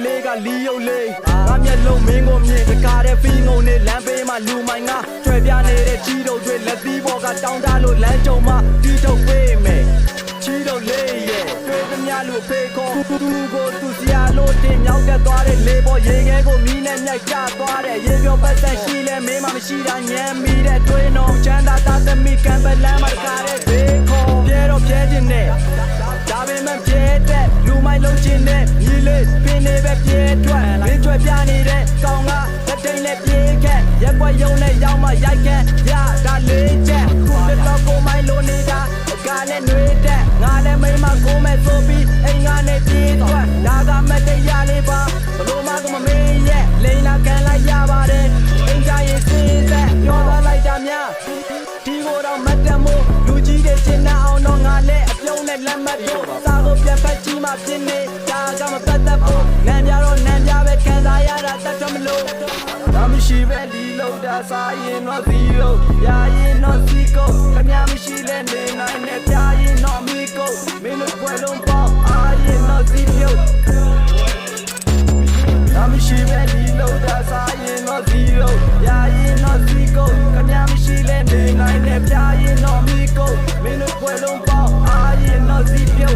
လေးကလီယုတ်လေးငါမျက်လုံးမင်းကိုမြင်တကားတဲ့ဖီငုံနဲ့လမ်းပေးမှာလူမိုင်ငါကျွဲပြနေတဲ့ကြီးတို့တွေလက်သီးပေါ်ကတောင်းတလို့လမ်းကြုံမှာတီးထုတ်ပေးမယ်ချီတို့လေးရဲ့တွေ့သမျှလူဖေးခေါ်သူကိုသူစရာလို့တင်မြောက်တက်သွားတဲ့လေးပေါ်ရေခဲကိုမီးနဲ့မြိုက်ကျသွားတဲ့ရေပြောပတ်သက်ရှိလဲမင်းမမရှိတာညံမိတဲ့တွင်းတော်ချမ်းသာတာသမီးကံပလန်းမှာတကားတဲ့ဖေးခေါ်ပြဲတော့ပြဲခြင်းနဲ့ဒါပေမဲ့ပြဲတဲ့လူမိုက်လုံးချင်းနဲ့ညီလေးပင်နေပဲပြဲထွက်မင်းကျွဲပြနေတဲ့ကောင်ကလက်ထိန်နဲ့ပြေးခဲ့ရက်ွက်ယုံနဲ့ရောက်မှရိုက်ခဲ့ရတာလေးချက်ခုတတော်ကိုမိုင်းလို့နေတာကလည်းနှွေးတဲ့ငါလည်းမိမကိုမဲ့ဆိုပြီးအိမ်ကနေပြေးထွက်ဒါကမတရားလေးပါဘလို့မှကိုမမေးရဲ့လိန်လာကန်လိုက်ရပါတယ်အိမ်ကြရင်စင်းသက်ပြောသွားလိုက်တာများဒီကိုတော့မတ်တမို့လူကြီးတွေရှင်းနေအောင်တော့ငါလည်းအပြုံးနဲ့လက်မှတ်တို့စာကိုပြန်ဖက်ကြီးမှပြင်းနေတာကမပတ်သက်ဘူးနန်းပြတော့နန်းပြပဲခံစားရတာတတ်တော့မလို့ဒါမရှိပဲဒီလောက်တာစားရင်တော့ဇီရိုရရင်တော့စီကိုခင်ဗျာမရှိလဲနေနိုင်နဲ့ပြရင်တော့မီကိုမင်းတို့ပွဲလုံးပေါ့အားရင်တော့ဇီရိုဒါမရှိပဲဒီလောက်တာစားရင်တော့ဇီရိုရရင်တော့စီကိုခင်ဗျာမရှိလဲနေနိုင်နဲ့ပြရင်တော့မီကိုမင်းတို့ပွဲလုံးပေါ့အားရင်တော့ဇီရို